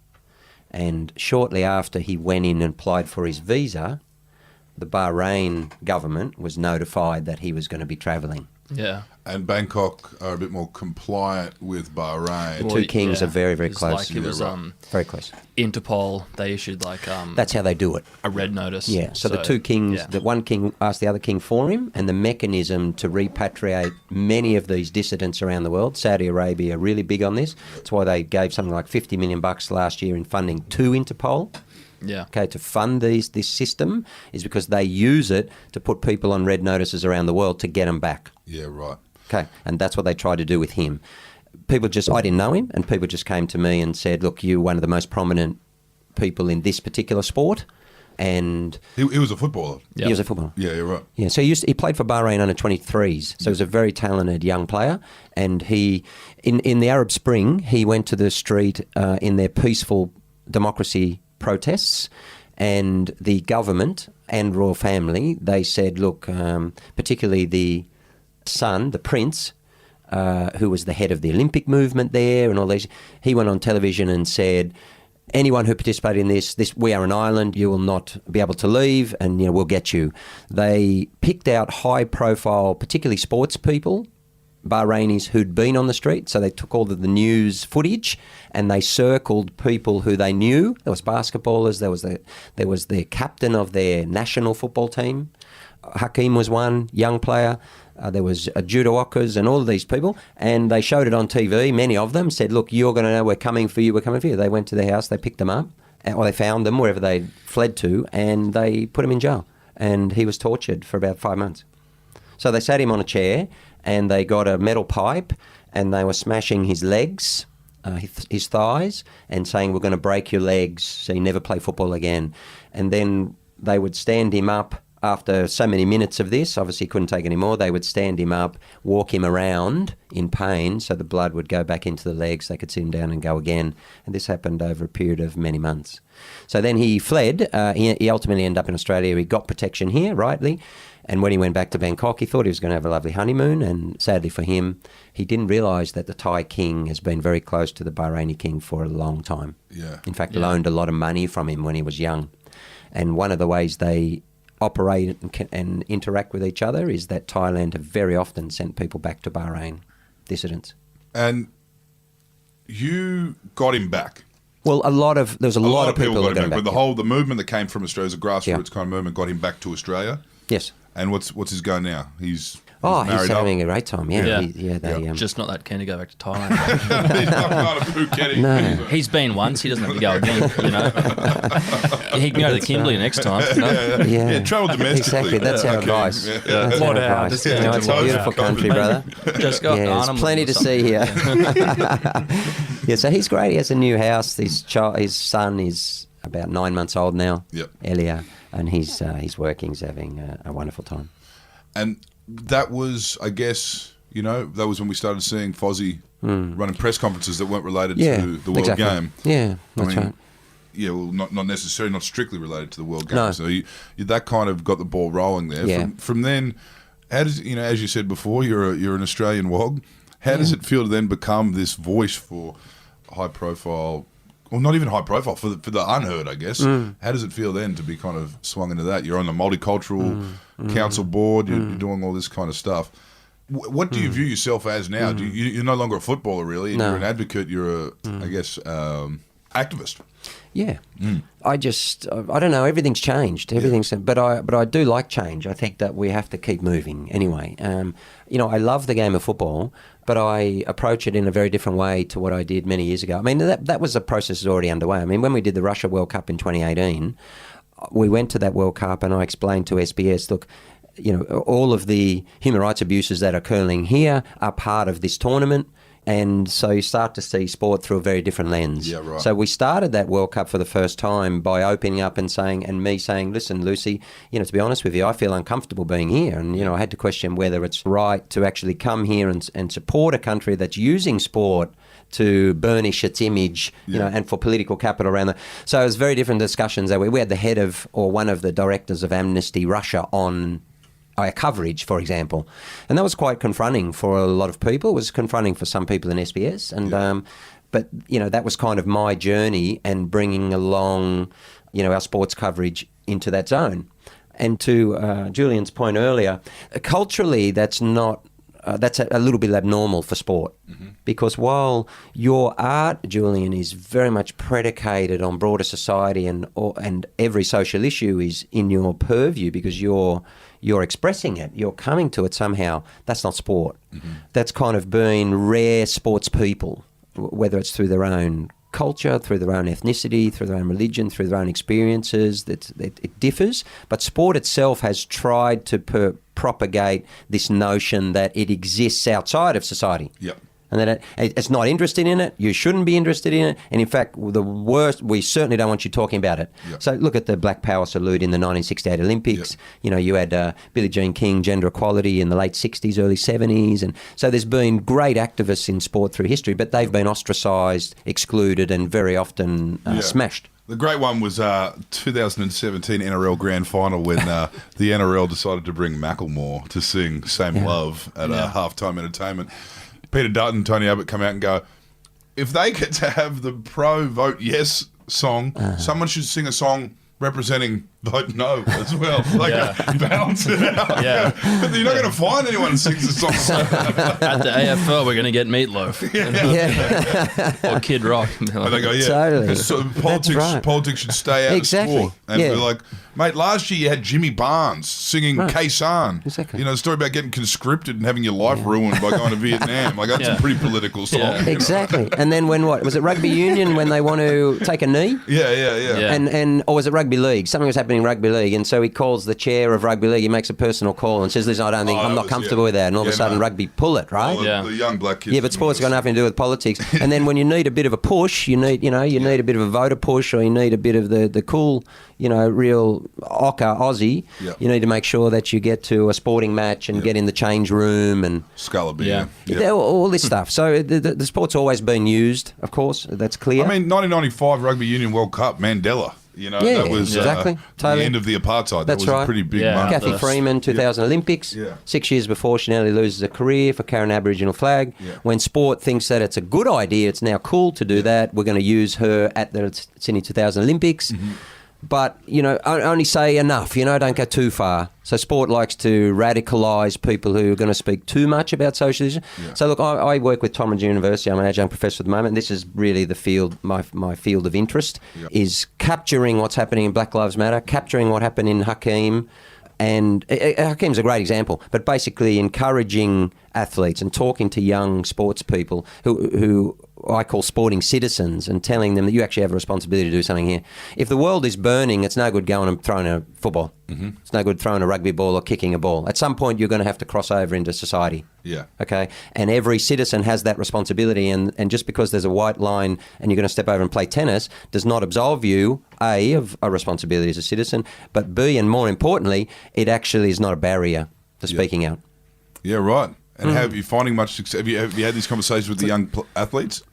And shortly after he went in and applied for his visa, the Bahrain government was notified that he was going to be travelling. Yeah. And Bangkok are a bit more compliant with Bahrain. The two kings are very, very It's close. Like it was Very close. Interpol. They issued like That's how they do it. a red notice. Yeah, so the two kings, yeah. the one king asked the other king for him, and the mechanism to repatriate many of these dissidents around the world, Saudi Arabia are really big on this. That's why they gave something like $50 million last year in funding to Interpol. Yeah. Okay, to fund this system is because they use it to put people on red notices around the world to get them back. Yeah, right. Okay, and that's what they tried to do with him. I didn't know him, and people just came to me and said, look, you're one of the most prominent people in this particular sport. And He was a footballer. Yep. he was a footballer. Yeah, you're right. Yeah, so he played for Bahrain under 23s, so he was a very talented young player. And he, in the Arab Spring, he went to the street in their peaceful democracy protests, and the government and royal family, they said, look, particularly the son, the prince, who was the head of the Olympic movement there and all these, he went on television and said, anyone who participated in this, we are an island, you will not be able to leave, and we'll get you. They picked out high-profile, particularly sports people, Bahrainis who'd been on the street, so they took all of the news footage and they circled people who they knew. There was basketballers, there was the captain of their national football team. Hakeem was one young player. There was judokas and all of these people, and they showed it on TV. Many of them said, look, you're going to know we're coming for you, we're coming for you. They went to their house, they picked them up, or they found them wherever they fled to, and they put him in jail. And he was tortured for about 5 months. So they sat him on a chair, and they got a metal pipe, and they were smashing his legs, his thighs, and saying, we're going to break your legs so you never play football again. And then they would stand him up after so many minutes of this. Obviously he couldn't take any more. They would stand him up, walk him around in pain so the blood would go back into the legs. They could sit him down and go again. And this happened over a period of many months. So then he fled. He ultimately ended up in Australia. He got protection here, rightly. And when he went back to Bangkok, he thought he was going to have a lovely honeymoon. And sadly for him, he didn't realise that the Thai king has been very close to the Bahraini king for a long time. Yeah. In fact, loaned a lot of money from him when he was young. And one of the ways they operate and interact with each other is that Thailand have very often sent people back to Bahrain, dissidents. And you got him back. Well, there was a lot of people got that him got back. him But back. the movement that came from Australia, as a grassroots Yeah. kind of movement, got him back to Australia. Yes. And what's his go now? He's He's married up. having a great time. Yeah. Yeah. They, Just not that keen to go back to Thailand. He's not a Phuket. No. He's been once. He doesn't have to go again. He can go to the Kimberley next time. Yeah. Travel domestically. Exactly. That's our Okay. advice. Yeah. That's What our out? advice. Just get It's to a beautiful Thailand. country, brother. Just go. Yeah, there's Arnhem plenty or to something. see here. Yeah, so he's great. He has a new house. His son is about 9 months old now, Yep. Elia, and he's working. He's having a wonderful time. And that was, I guess, that was when we started seeing Fozzie running press conferences that weren't related to the World exactly. Game. Yeah, that's right. Yeah, well, not necessarily, not strictly related to the World Game. No. So that kind of got the ball rolling there. Yeah. From then, how does as you said before, you're an Australian WOG. How does it feel to then become this voice for high profile? Well, not even high profile, for the unheard, I guess. How does it feel then to be kind of swung into that? You're on the multicultural council board. You're doing all this kind of stuff. What do you view yourself as now? You're no longer a footballer, really. And No. You're an advocate. You're I guess, activist. Yeah. I don't know, everything's changed. But I do like change. I think that we have to keep moving anyway. I love the game of football, but I approach it in a very different way to what I did many years ago. I mean, that was a process already underway. I mean, when we did the Russia World Cup in 2018, we went to that World Cup and I explained to SBS, look, all of the human rights abuses that are occurring here are part of this tournament. And so you start to see sport through a very different lens. Yeah, right. So we started that World Cup for the first time by opening up and me saying, listen, Lucy, to be honest with you, I feel uncomfortable being here. And, I had to question whether it's right to actually come here and support a country that's using sport to burnish its image, and for political capital around that. So it was very different discussions. We had the head of, or one of the directors of Amnesty Russia on our coverage, for example. And that was quite confronting for a lot of people. It was confronting for some people in SBS. And but, that was kind of my journey and bringing along, our sports coverage into that zone. And to Julian's point earlier, culturally, that's not... that's a little bit abnormal for sport, because while your art, Julian, is very much predicated on broader society and every social issue is in your purview because you're expressing it, you're coming to it somehow, that's not sport. That's kind of been rare sports people, whether it's through their own culture, through their own ethnicity, through their own religion, through their own experiences, it differs. But sport itself has tried to propagate this notion that it exists outside of society. Yep. And that it's not interested in it, you shouldn't be interested in it, and in fact, the worst, we certainly don't want you talking about it. Yep. So look at the Black Power salute in the 1968 Olympics. Yep. You had Billie Jean King, gender equality in the late 60s, early 70s, and so there's been great activists in sport through history, but they've been ostracised, excluded, and very often smashed. The great one was 2017 NRL Grand Final when the NRL decided to bring Macklemore to sing Same Love at halftime entertainment. Peter Dutton, Tony Abbott come out and go, if they get to have the pro vote yes song, someone should sing a song representing vote no as well. Balance it out. Yeah. But you're not going to find anyone who sings the song. At the AFL, we're going to get Meatloaf. Or Kid Rock. And they go, Totally. So right. politics should stay out of sport. And we're like, mate, last year you had Jimmy Barnes singing Khe-Sanh. Exactly. The story about getting conscripted and having your life ruined by going to Vietnam. That's a pretty political song. Yeah. Exactly. And then when was it rugby union when they want to take a knee? Yeah. Or was it rugby league? Something was happening in rugby league, and so he calls the chair of rugby league. He makes a personal call and says, "Listen, I'm not comfortable with that." And all of a sudden, rugby pull it, right? The young black kids. Yeah, but sport's got nothing to do with politics. And then when you need a bit of a push, you need a bit of a voter push, or you need a bit of the cool, real ochre Aussie. Yep. You need to make sure that you get to a sporting match and get in the change room and Scalabia. all this stuff. So the sport's always been used, of course. That's clear. I mean, 1995 Rugby Union World Cup, Mandela. That was exactly. Totally. The end of the apartheid. That's that was right. a pretty big moment. Kathy Freeman, 2000 Olympics. 6 years before she nearly loses a career for carrying an Aboriginal flag. When sport thinks that it's a good idea, it's now cool to do that. We're going to use her at the Sydney 2000 Olympics. But, only say enough, don't go too far. So sport likes to radicalise people who are going to speak too much about socialism. So look, I work with Tom and University. I'm an adjunct professor at the moment. This is really the field, my field of interest, is capturing what's happening in Black Lives Matter, capturing what happened in Hakeem. And Hakeem's a great example, but basically encouraging athletes and talking to young sports people who I call sporting citizens, and telling them that you actually have a responsibility to do something here. If the world is burning, it's no good going and throwing a football. It's no good throwing a rugby ball or kicking a ball. At some point, you're going to have to cross over into society. Okay? And every citizen has that responsibility, and just because there's a white line and you're going to step over and play tennis does not absolve you, A, of a responsibility as a citizen, but B, and more importantly, it actually is not a barrier to speaking out. Yeah, right. And have you finding much success? Have you had these conversations with the young athletes?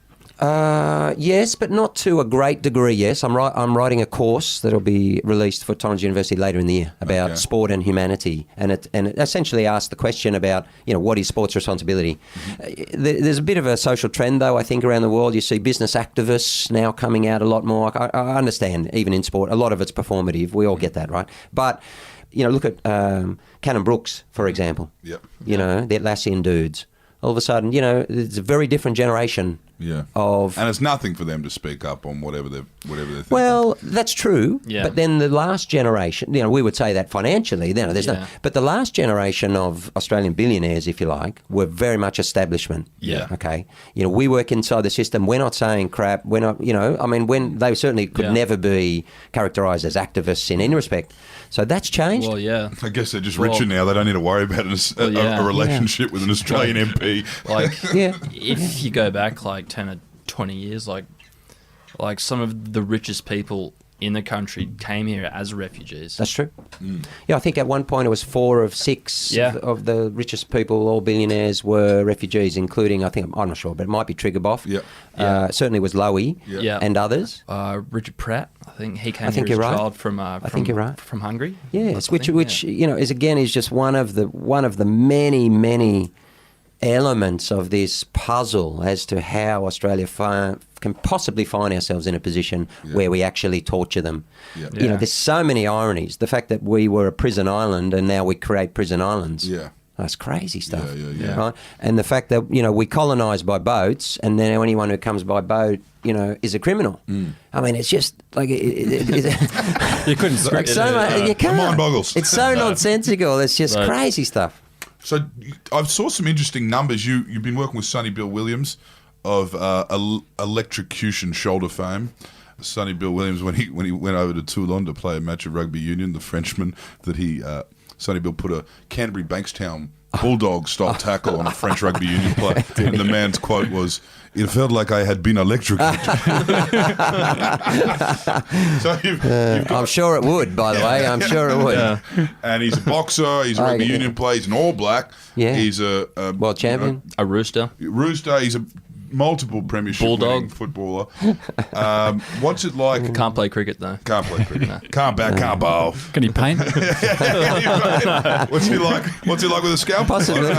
Yes, but not to a great degree. Yes, I'm writing a course that'll be released for Torrens University later in the year about sport and humanity, and it essentially asks the question about what is sports responsibility. There's a bit of a social trend though, I think, around the world. You see business activists now coming out a lot more. I understand even in sport, a lot of it's performative. We all get that, right? But look at Cannon Brooks, for example. The Atlassian dudes. All of a sudden, it's a very different generation Yeah. of... And it's nothing for them to speak up on whatever they're thinking. Well, that's true. Yeah. But then the last generation, we would say that financially, there's no. But the last generation of Australian billionaires, if you like, were very much establishment. Yeah. Okay. We work inside the system. We're not saying crap. We're not, when they certainly could never be characterised as activists in any respect. So that's changed. Well, yeah. I guess they're just richer now. They don't need to worry about a relationship with an Australian MP. Like, if you go back like 10 or 20 years, like some of the richest people in the country came here as refugees. That's true. Yeah, I think at one point it was 4 of 6 of the richest people, all billionaires, were refugees, including, I'm not sure, but it might be Triggerboff. Certainly was Lowy and others. Richard Pratt, I think he came here as a child from Hungary. Yes, which is just one of the many elements of this puzzle as to how Australia can possibly find ourselves in a position where we actually torture them. There's so many ironies. The fact that we were a prison island and now we create prison islands. That's crazy stuff. Right? And the fact that, we colonise by boats and then anyone who comes by boat, is a criminal. I mean, it's just like... You couldn't script it. You can't. Mind boggles. It's so nonsensical. It's just crazy stuff. So I saw some interesting numbers. You've been working with Sonny Bill Williams of electrocution shoulder fame. Sonny Bill Williams, when he went over to Toulon to play a match of rugby union, the Frenchman that Sonny Bill put a Canterbury Bankstown Bulldog-style tackle on a French rugby union player, and the man's quote was, "It felt like I had been electrocuted." So you've got, I'm sure it would, by the way. I'm sure it would. Yeah. And he's a boxer. He's a rugby union player. He's an All Black. Yeah. He's a world champion. A rooster. Rooster. He's a multiple premiership winning footballer. What's it like? Can't play cricket though. Can't play cricket. Can't bat. Can't bowl. Can you paint? What's he like? What's he like with a scalpel? Possibly.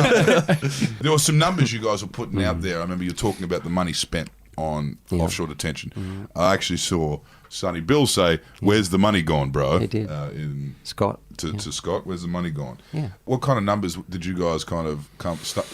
There were some numbers you guys were putting out there. I remember you were talking about the money spent on offshore detention. I actually saw Sonny Bill say, "Where's the money gone, bro?" He did. Scott. To Scott, where's the money gone? Yeah. What kind of numbers did you guys kind of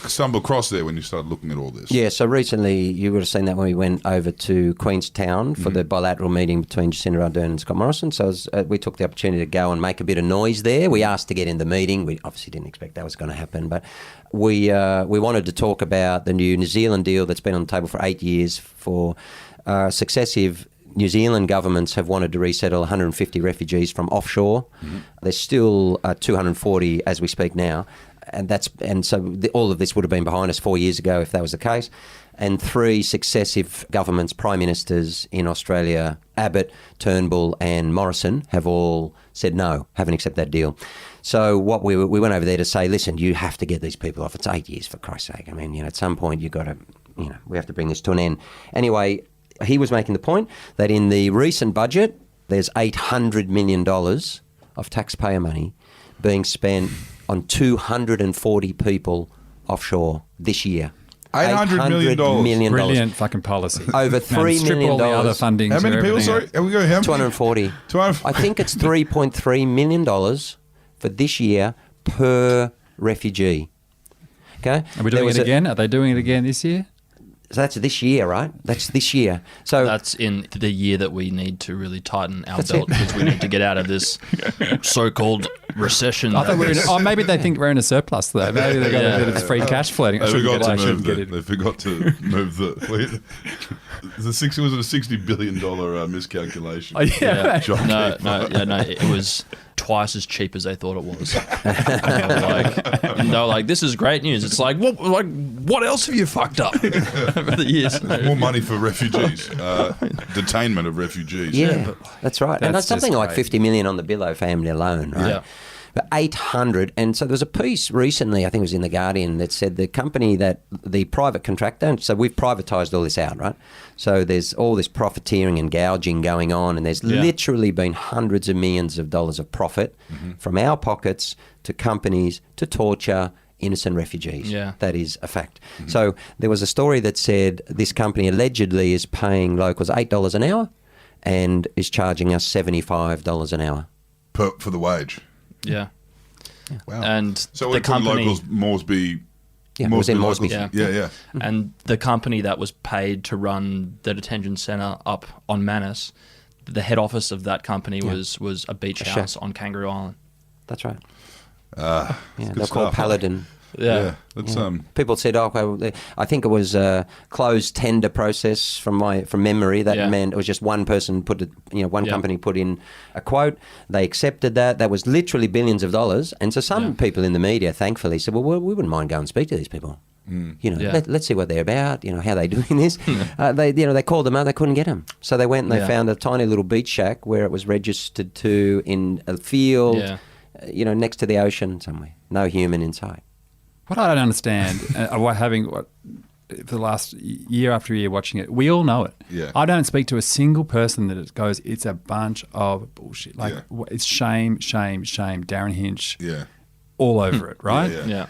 stumble across there when you started looking at all this? Yeah, so recently you would have seen that when we went over to Queenstown for the bilateral meeting between Jacinda Ardern and Scott Morrison. So we took the opportunity to go and make a bit of noise there. We asked to get in the meeting. We obviously didn't expect that was going to happen, but we wanted to talk about the New Zealand deal that's been on the table for 8 years for successive New Zealand governments have wanted to resettle 150 refugees from offshore. There's still 240 as we speak now, and so all of this would have been behind us 4 years ago if that was the case. And 3 successive governments, prime ministers in Australia, Abbott, Turnbull, and Morrison, have all said no, haven't accepted that deal. So what we went over there to say, listen, you have to get these people off. It's 8 years, for Christ's sake. I mean, at some point you've got to, we have to bring this to an end. Anyway, he was making the point that in the recent budget, there's $800 million of taxpayer money being spent on 240 people offshore this year. $800 million. Brilliant fucking policy. Over $3 million. Strip all the other funding. How many people, sorry? Are we going how many? 240. I think it's $3.3 million for this year per refugee. Okay? Are we doing it again? Are they doing it again this year? So that's this year, right? That's this year. So that's in the year that we need to really tighten our belt because we need to get out of this so-called recession. I thought maybe they think we're in a surplus though. Maybe they got a bit of free cash floating. They forgot to move the. Was it a $60 billion miscalculation? Oh, yeah. No. It was twice as cheap as they thought it was. They were like, "This is great news." It's like, what else have you fucked up over the years? More money for refugees, detainment of refugees. Yeah, that's right. And that's something like 50 million on the Billow family alone, right? Yeah. But 800, and so there was a piece recently, I think it was in The Guardian, that said the company that the private contractor, so we've privatised all this out, right? So there's all this profiteering and gouging going on, and there's literally been hundreds of millions of dollars of profit from our pockets to companies to torture innocent refugees. Yeah. That is a fact. So there was a story that said this company allegedly is paying locals $8 an hour and is charging us $75 an hour. For the wage? Yeah. Wow. And so the company, locals more be Yeah, it was in Moresby. Moresby. Yeah. And the company that was paid to run the detention centre up on Manus, the head office of that company was a beach house on Kangaroo Island. That's right. Good they're called stuff. Paladin. Yeah. That's People said, I think it was a closed tender process from memory. That meant it was just one person company put in a quote. They accepted that. That was literally billions of dollars. And so some people in the media, thankfully, said, well, we wouldn't mind going and speak to these people. Let's see what they're about. How they're doing this. They called them out. They couldn't get them, so they went and they found a tiny little beach shack where it was registered to in a field, next to the ocean somewhere. No human inside. What I don't understand, for the last year after year watching it, we all know it. Yeah. I don't speak to a single person that goes, it's a bunch of bullshit. It's shame, Darren Hinch, all over it, right? Yeah.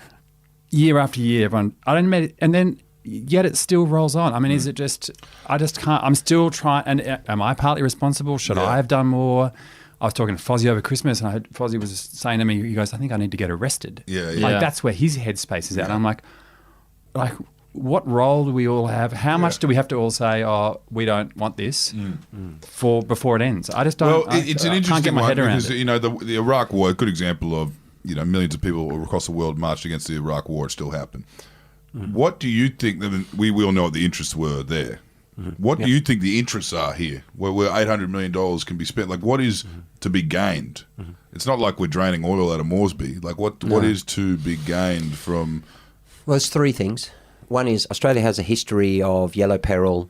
Year after year, everyone, and then yet it still rolls on. I mean, is it just, I just can't, I'm still trying, and am I partly responsible? Should I have done more? I was talking to Fozzie over Christmas, and I heard Fozzie was saying to me, he goes, I think I need to get arrested. Yeah. That's where his headspace is at. And I'm like, what role do we all have? How much do we have to all say, we don't want this before it ends? I just don't. Well, it's an interesting can't get my one head around because it. the Iraq War, a good example of millions of people across the world marched against the Iraq War. It still happened. What do you think? We all know what the interests were there. What do you think the interests are here, where $800 million can be spent? Like, what is to be gained? It's not like we're draining oil out of Moresby. Like, what is to be gained from? Well, it's three things. One is Australia has a history of yellow peril,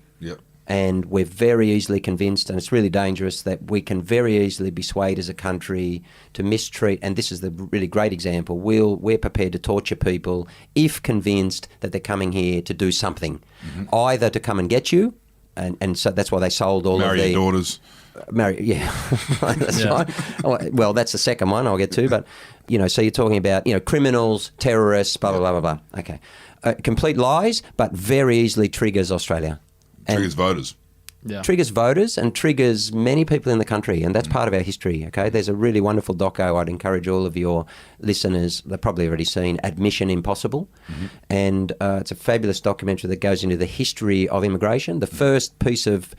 and we're very easily convinced, and it's really dangerous, that we can very easily be swayed as a country to mistreat, and this is the really great example, we're prepared to torture people if convinced that they're coming here to do something, either to come and get you, and so that's why they sold all Marry of the... your daughters. That's right. Well, that's the second one I'll get to, but, so you're talking about, criminals, terrorists, blah, blah, blah, blah, blah. Okay. Complete lies, but very easily triggers Australia. Triggers voters. Yeah. Triggers voters and triggers many people in the country, and that's part of our history, okay? There's a really wonderful doco I'd encourage all of your listeners, they've probably already seen, Admission Impossible, and it's a fabulous documentary that goes into the history of immigration. The first piece of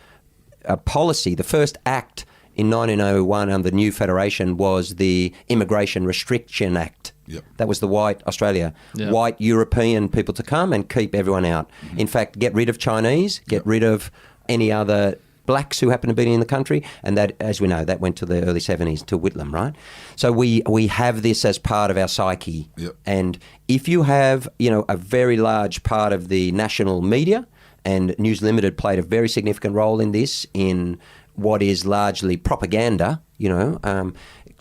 policy, the first act in 1901 under the new federation was the Immigration Restriction Act. That was the white Australia, white European people to come and keep everyone out. In fact, get rid of Chinese, get rid of any other blacks who happen to be in the country, and that, as we know, that went to the early 70s, to Whitlam, right? So we have this as part of our psyche. And if you have, a very large part of the national media, and News Limited played a very significant role in this, in what is largely propaganda,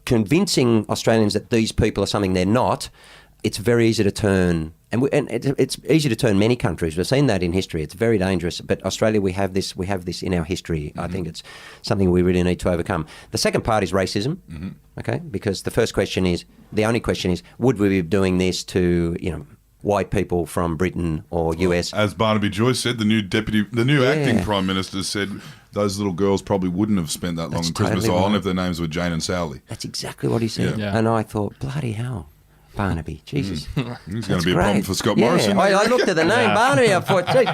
convincing Australians that these people are something they're not, it's very easy to turn, and it's easy to turn many countries. We've seen that in history. It's very dangerous. But Australia, we have this in our history. I think it's something we really need to overcome. The second part is racism, okay? Because the only question is, would we be doing this to, white people from Britain or US? As Barnaby Joyce said, the new acting Prime Minister said, those little girls probably wouldn't have spent that long in Christmas Island if their names were Jane and Sally. That's exactly what he said. And I thought, bloody hell, Barnaby, Jesus. He's going to be a problem for Scott Morrison. I looked at the name, Barnaby, I thought, gee,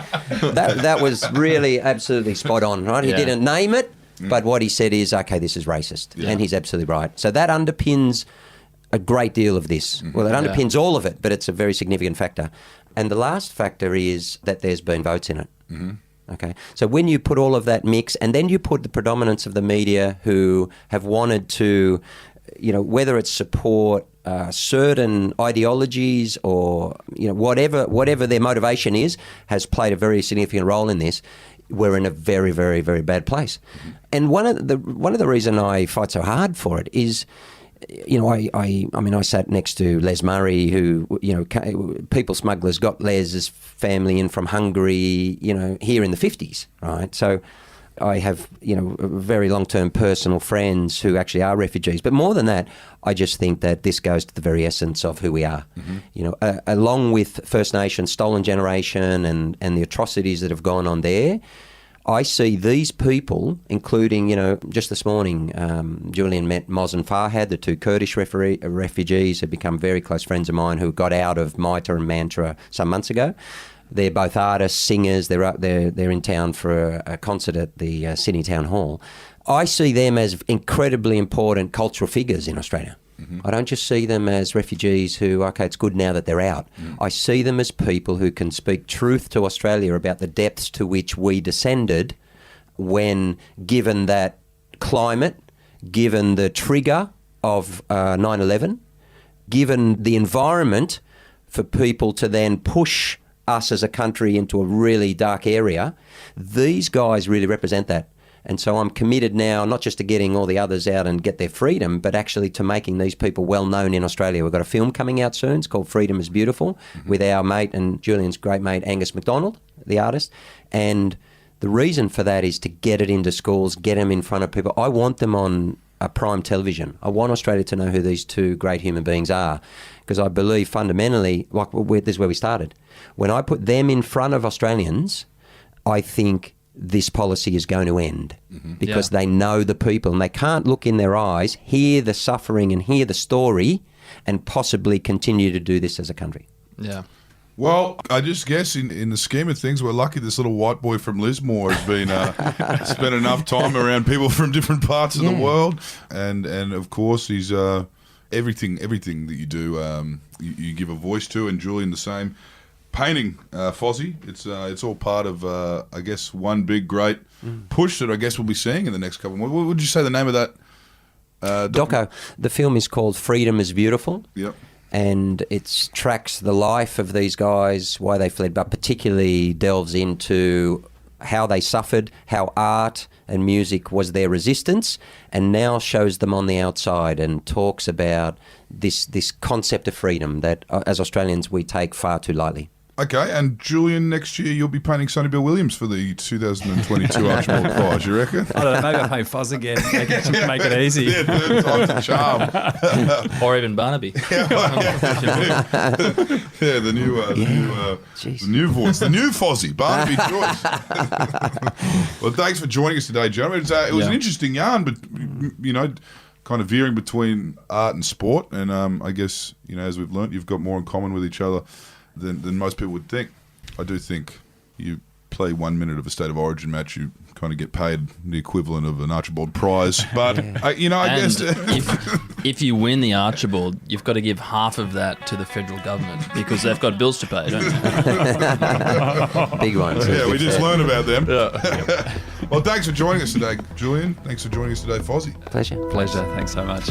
that was really absolutely spot on, right? He didn't name it, but what he said is, okay, this is racist. And he's absolutely right. So that underpins a great deal of this. Well, it underpins all of it, but it's a very significant factor. And the last factor is that there's been votes in it. Okay, so when you put all of that mix, and then you put the predominance of the media who have wanted to, whether it's support certain ideologies or whatever their motivation is, has played a very significant role in this. We're in a very, very, very bad place. And one of the reasons I fight so hard for it is, I sat next to Les Murray, who, people smugglers got Les's family in from Hungary, here in the 50s, right? So I have, very long-term personal friends who actually are refugees. But more than that, I just think that this goes to the very essence of who we are. Along with First Nations, Stolen Generation, and the atrocities that have gone on there, I see these people, including, just this morning, Julian met Moz and Farhad, the two Kurdish refugees who become very close friends of mine who got out of Mitre and Mantra some months ago. They're both artists, singers. They're in town for a concert at the Sydney Town Hall. I see them as incredibly important cultural figures in Australia. I don't just see them as refugees who, okay, it's good now that they're out. I see them as people who can speak truth to Australia about the depths to which we descended when given that climate, given the trigger of 9/11, given the environment for people to then push us as a country into a really dark area. These guys really represent that. And so I'm committed now, not just to getting all the others out and get their freedom, but actually to making these people well known in Australia. We've got a film coming out soon. It's called Freedom is Beautiful, with our mate and Julian's great mate, Angus MacDonald, the artist. And the reason for that is to get it into schools, get them in front of people. I want them on a prime television. I want Australia to know who these two great human beings are, because I believe fundamentally, this is where we started. When I put them in front of Australians, I think this policy is going to end because they know the people and they can't look in their eyes, hear the suffering and hear the story and possibly continue to do this as a country. Yeah. Well, I just guess in the scheme of things, we're lucky this little white boy from Lismore has been spent enough time around people from different parts of the world, and of course he's everything that you do, you give a voice to, and Julian the same. Painting, Fozzie, it's all part of I guess one big great push that I guess we'll be seeing in the next couple of months. What would you say the name of that? Doco. The film is called Freedom is Beautiful. Yep. And it tracks the life of these guys, why they fled, but particularly delves into how they suffered, how art and music was their resistance, and now shows them on the outside and talks about this concept of freedom that as Australians we take far too lightly. Okay, and Julian, next year you'll be painting Sonny Bill Williams for the 2022 Archibald Prize, you reckon? I don't know, maybe I'll paint Foz again, make it easy. Yeah, third time's a charm. Or even Barnaby. The new voice, the new Fozzie, Barnaby Joyce. Well, thanks for joining us today, gentlemen. It was an interesting yarn, but kind of veering between art and sport, and I guess as we've learnt, you've got more in common with each other than most people would think. I do think you play 1 minute of a State of Origin match, you kind of get paid the equivalent of an Archibald Prize. But, I guess... if you win the Archibald, you've got to give half of that to the federal government because they've got bills to pay, don't they? Big ones. Yeah, we just learned about them. Yeah. Well, thanks for joining us today, Julian. Thanks for joining us today, Fozzie. Pleasure. Thanks so much.